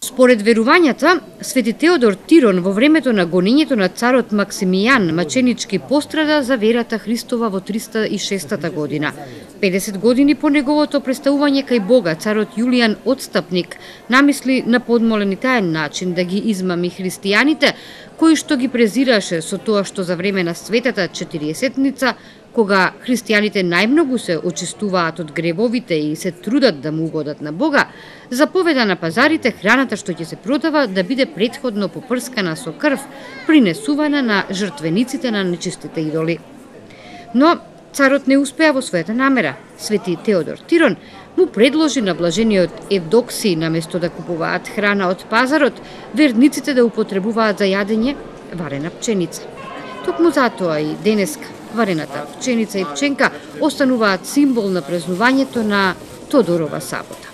Според верувањата, Свети Теодор Тирон во времето на гонењето на царот Максимијан маченички пострада за верата Христова во 306 година. 50 години по неговото представување кај Бога, царот Јулијан Отстапник намисли на подмолен и таен начин да ги измами христијаните, кои што ги презираше со тоа што за време на светата Четириесетница, кога христијаните најмногу се очистуваат од гревовите и се трудат да му угодат на Бога, заповеда на пазарите храната што ќе се продава да биде претходно попрскана со крв, принесувана на жртвениците на нечистите идоли. Но царот не успеа во својата намера. Свети Теодор Тирон му предложи на блажениот Евдоксий, наместо да купуваат храна од пазарот, верниците да употребуваат за јадење варена пченица. Токму затоа и денеска варената пченица и пченка остануваат символ на празнувањето на Тодорова сабота.